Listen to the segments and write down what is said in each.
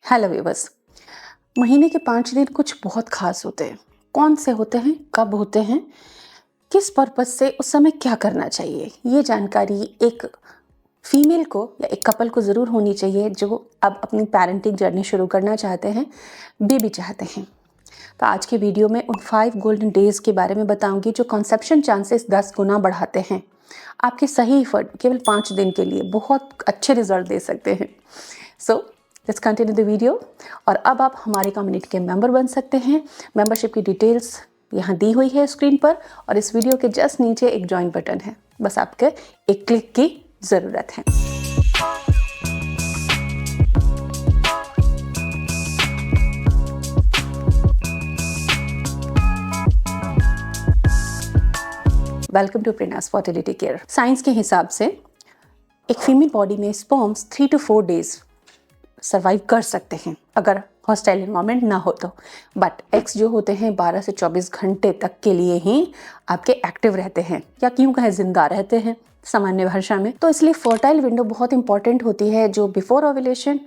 Hello viewers. महीने के 5 दिन कुछ बहुत खास होते हैं। कौन से होते हैं, कब होते हैं, किस पर्पस से, उस समय क्या करना चाहिए, ये जानकारी एक फीमेल को या एक कपल को ज़रूर होनी चाहिए जो अब अपनी पेरेंटिंग जर्नी शुरू करना चाहते हैं, बेबी चाहते हैं। तो आज की वीडियो में उन 5 गोल्डन डेज के बारे में बताऊंगी जो कंसेप्शन चांसेस 10 गुना बढ़ाते हैं। आपके सही एफर्ट केवल 5 दिन के लिए बहुत अच्छे रिजल्ट दे सकते हैं। So let's continue the video. और अब आप हमारे कम्युनिटी के मेंबर बन सकते हैं। मेंबरशिप की डिटेल्स यहाँ दी हुई है स्क्रीन पर, और इस वीडियो के जस्ट नीचे एक ज्वाइन बटन है। बस आपके एक क्लिक की ज़रूरत है। Welcome to Prerna's fertility care. Science के हिसाब से एक फीमेल बॉडी में स्पर्म्स 3 to 4 डेज सर्वाइव कर सकते हैं अगर हॉस्टाइल एनवायरनमेंट ना हो तो। बट एग्स जो होते हैं 12 से 24 घंटे तक के लिए ही आपके एक्टिव रहते हैं, या क्यों कहें जिंदा रहते हैं सामान्य भाषा में। तो इसलिए फर्टाइल विंडो बहुत इंपॉर्टेंट होती है, जो बिफोर ओव्यूलेशन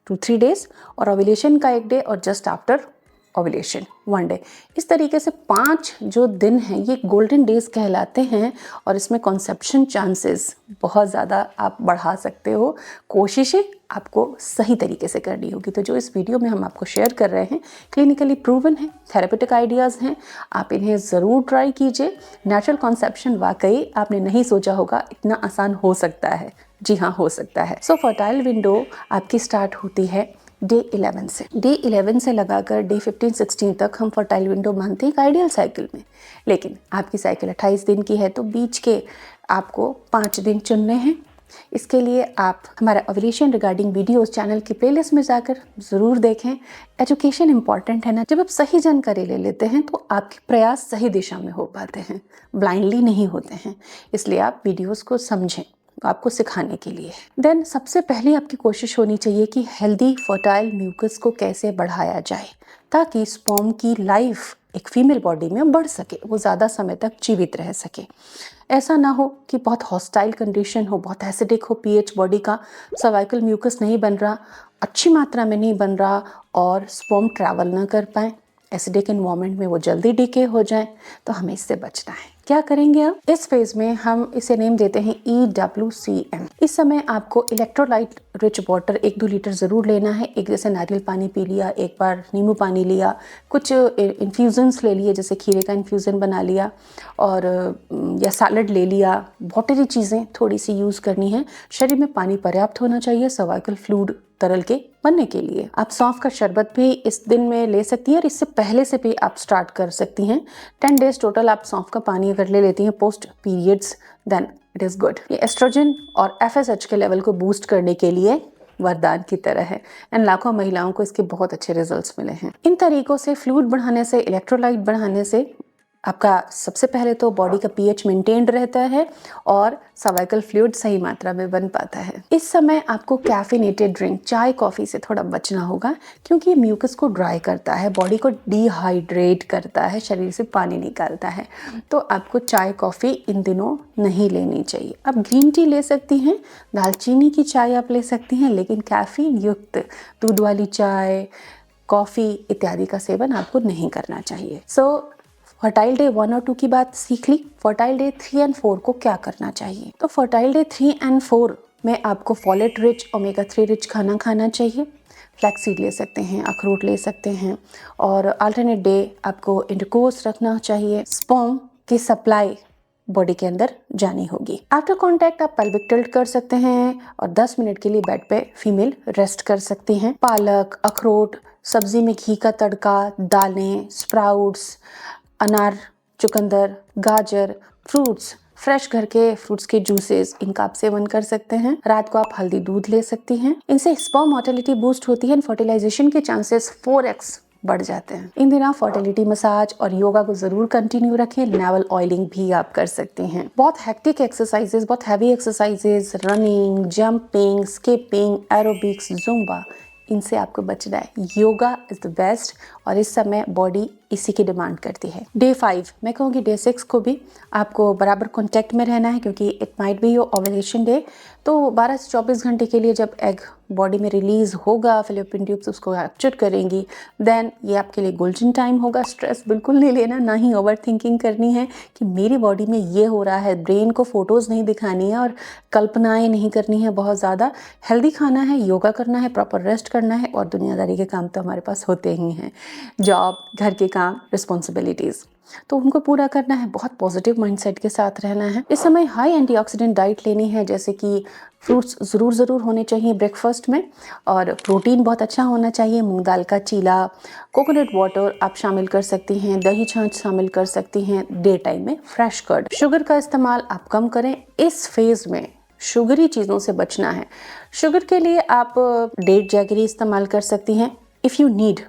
2-3 डेज और ओव्यूलेशन का 1 डे और जस्ट आफ्टर ओव्यूलेशन 1 डे। इस तरीके से 5 जो दिन हैं ये गोल्डन डेज कहलाते हैं, और इसमें कंसेप्शन चांसेस बहुत ज़्यादा आप बढ़ा सकते हो। कोशिशें आपको सही तरीके से करनी होगी। तो जो इस वीडियो में हम आपको शेयर कर रहे हैं क्लिनिकली प्रूवन है, थेरेपेटिक आइडियाज़ हैं, आप इन्हें ज़रूर ट्राई कीजिए। नेचुरल कंसेप्शन वाकई आपने नहीं सोचा होगा इतना आसान हो सकता है। जी हाँ, हो सकता है। सो फर्टाइल विंडो आपकी स्टार्ट होती है डे 11 से। डे 11 से लगाकर डे 15-16 तक हम फर्टाइल विंडो मानते हैं एक आइडियल साइकिल में। लेकिन आपकी साइकिल 28 दिन की है, तो बीच के आपको 5 दिन चुनने हैं। इसके लिए आप हमारा ओव्यूलेशन रिगार्डिंग वीडियोस चैनल की प्लेलिस्ट में जाकर ज़रूर देखें। एजुकेशन इंपॉर्टेंट है ना। जब आप सही जानकारी ले लेते हैं तो आपके प्रयास सही दिशा में हो पाते हैं, ब्लाइंडली नहीं होते हैं। इसलिए आप वीडियोस को समझें, आपको सिखाने के लिए। देन सबसे पहले आपकी कोशिश होनी चाहिए कि हेल्दी फर्टाइल म्यूकस को कैसे बढ़ाया जाए ताकि स्पर्म की लाइफ एक फीमेल बॉडी में बढ़ सके, वो ज़्यादा समय तक जीवित रह सके। ऐसा ना हो कि बहुत हॉस्टाइल कंडीशन हो, बहुत एसिडिक हो, पीएच बॉडी का, सर्वाइकल म्यूकस नहीं बन रहा, अच्छी मात्रा में नहीं बन रहा, और स्पर्म ट्रैवल ना कर पाए, एसिडिक एनवायरनमेंट में वो जल्दी डिके हो जाए। तो हमें इससे बचना है। क्या करेंगे आप इस फेज में? हम इसे नेम देते हैं EWCM। इस समय आपको इलेक्ट्रोलाइट रिच वाटर 1-2 लीटर ज़रूर लेना है। एक जैसे नारियल पानी पी लिया, एक बार नींबू पानी लिया, कुछ इन्फ्यूजन्स ले लिए, जैसे खीरे का इन्फ्यूज़न बना लिया, और या सैलड ले लिया। वाटरी चीज़ें थोड़ी सी यूज़ करनी है। शरीर में पानी पर्याप्त होना चाहिए सर्वाइकल फ्लूइड तरल के बनने के लिए। आप सौंफ का शरबत भी इस दिन में ले सकती हैं, और इससे पहले से भी आप स्टार्ट कर सकती हैं। 10 डेज टोटल आप सौंफ का पानी अगर ले लेती हैं post periods, then it is good. ये एस्ट्रोजन और FSH के लेवल को बूस्ट करने के लिए वरदान की तरह है, एंड लाखों महिलाओं को इसके बहुत अच्छे रिजल्ट्स मिले हैं। इन तरीकों से फ्लूइड बढ़ाने से, इलेक्ट्रोलाइट बढ़ाने से आपका सबसे पहले तो बॉडी का पीएच मेंटेन्ड रहता है और सर्वाइकल फ्लूइड सही मात्रा में बन पाता है। इस समय आपको कैफिनेटेड ड्रिंक, चाय कॉफ़ी से थोड़ा बचना होगा, क्योंकि ये म्यूकस को ड्राई करता है, बॉडी को डिहाइड्रेट करता है, शरीर से पानी निकालता है। तो आपको चाय कॉफ़ी इन दिनों नहीं लेनी चाहिए। आप ग्रीन टी ले सकती हैं, दालचीनी की चाय आप ले सकती हैं, लेकिन कैफीन युक्त दूध वाली चाय, कॉफ़ी इत्यादि का सेवन आपको नहीं करना चाहिए। फर्टाइल डे 1 और 2 की बात सीख ली। फर्टाइल डे 3 और 4 को क्या करना चाहिए? तो फर्टाइल डे 3 और 4 में आपको फॉलेट रिच, ओमेगा 3 रिच खाना खाना चाहिए। फ्लैक्सीड ले सकते हैं, अखरोट ले सकते हैं, और अल्टरनेट डे आपको इंटरकोर्स रखना चाहिए। स्पर्म की सप्लाई बॉडी के अंदर जानी होगी। आफ्टर कॉन्टैक्ट आप पेल्विक टिल्ट कर सकते हैं, और 10 मिनट के लिए बेड पे फीमेल रेस्ट कर सकती हैं। पालक, अखरोट, सब्जी में घी का तड़का, दालें, स्प्राउट्स, अनार, चुकंदर, गाजर, फ्रूट्स, फ्रेश घर के फ्रूट्स के जूसेस, इनका आप सेवन कर सकते हैं। रात को आप हल्दी दूध ले सकती हैं। इनसे स्पर्म मोटिलिटी बूस्ट होती है, फर्टिलाइजेशन के चांसेस 4x बढ़ जाते हैं। इन दिनों फर्टिलिटी मसाज और योगा को जरूर कंटिन्यू रखें। नेवल ऑयलिंग भी आप कर सकते हैं। बहुत हेक्टिक एक्सरसाइजेस, बहुत heavy exercises, running, jumping, skipping, aerobics, Zumba, इनसे आपको बचना है। योगा इज द बेस्ट, और इस समय बॉडी इसी की डिमांड करती है। डे 5, मैं कहूँगी डे 6 को भी आपको बराबर कॉन्टैक्ट में रहना है, क्योंकि it might be your ovulation day. तो 12 से 24 घंटे के लिए जब एग बॉडी में रिलीज होगा, फैलोपियन ट्यूब्स उसको कैप्चर करेंगी, देन ये आपके लिए गोल्डन टाइम होगा। स्ट्रेस बिल्कुल नहीं लेना, ना ही ओवर थिंकिंग करनी है कि मेरी बॉडी में ये हो रहा है। ब्रेन को फोटोज़ नहीं दिखानी है और कल्पनाएं नहीं करनी है बहुत ज़्यादा। हेल्दी खाना है, योगा करना है, प्रॉपर रेस्ट करना है, और दुनियादारी के काम तो हमारे पास होते ही हैं, जॉब, घर के काम, रिस्पॉन्सिबिलिटीज़, तो उनको पूरा करना है। बहुत पॉजिटिव माइंडसेट के साथ रहना है। इस समय हाई एंटीऑक्सीडेंट डाइट लेनी है, जैसे कि फ्रूट्स ज़रूर होने चाहिए ब्रेकफास्ट में, और प्रोटीन बहुत अच्छा होना चाहिए। मूंग दाल का चीला, कोकोनट वाटर आप शामिल कर सकती हैं, दही छाछ शामिल कर सकती हैं। डे टाइम में फ्रेश कर्ड। शुगर का इस्तेमाल आप कम करें। इस फेज में शुगरी चीज़ों से बचना है। शुगर के लिए आप डेट जैगरी इस्तेमाल कर सकती हैं इफ़ यू नीड,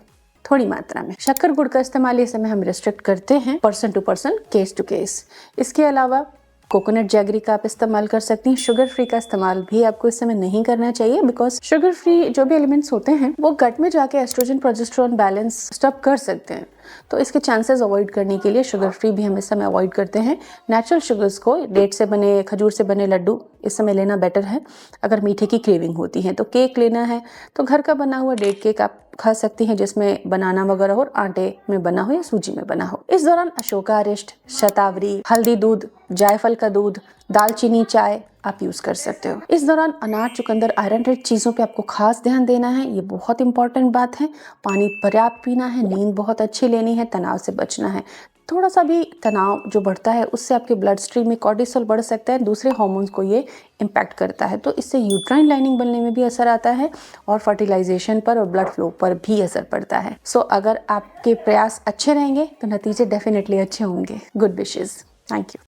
थोड़ी मात्रा में। शक्कर गुड़ का इस्तेमाल इस समय हम रिस्ट्रिक्ट करते हैं, person to person, case to case. इसके अलावा कोकोनट जैगरी का आप इस्तेमाल कर सकती हैं। शुगर फ्री का इस्तेमाल भी आपको इस समय नहीं करना चाहिए, बिकॉज शुगर फ्री जो भी एलिमेंट्स होते हैं वो गट में जाके एस्ट्रोजन प्रोजेस्टेरोन बैलेंस स्टॉप कर सकते हैं। तो इसके चांसेस अवॉइड करने के लिए शुगर फ्री भी हम इस समय अवॉइड करते हैं। नेचुरल शुगर्स को, डेट से बने, खजूर से बने लड्डू इस समय लेना बेटर है। अगर मीठे की क्रेविंग होती है तो केक लेना है तो घर का बना हुआ डेट केक आप खा सकती हैं, जिसमें बनाना वगैरह हो, आटे में बना हो या सूजी में बना हो। इस दौरान अशोकारिष्ट, शतावरी, हल्दी दूध, जायफल का दूध, दालचीनी चाय आप यूज कर सकते हो। इस दौरान अनाज, चुकंदर, आयरन रिच चीजों पे आपको खास ध्यान देना है, ये बहुत इंपॉर्टेंट बात है। पानी पर्याप्त पीना है, नींद बहुत अच्छी लेनी है, तनाव से बचना है। थोड़ा सा भी तनाव जो बढ़ता है उससे आपके ब्लड स्ट्रीम में कॉर्टिसोल बढ़ सकता है, दूसरे हार्मोन्स को ये इम्पैक्ट करता है, तो इससे यूट्राइन लाइनिंग बनने में भी असर आता है और फर्टिलाइजेशन पर और ब्लड फ्लो पर भी असर पड़ता है। सो अगर आपके प्रयास अच्छे रहेंगे तो नतीजे डेफिनेटली अच्छे होंगे। Good wishes. Thank you.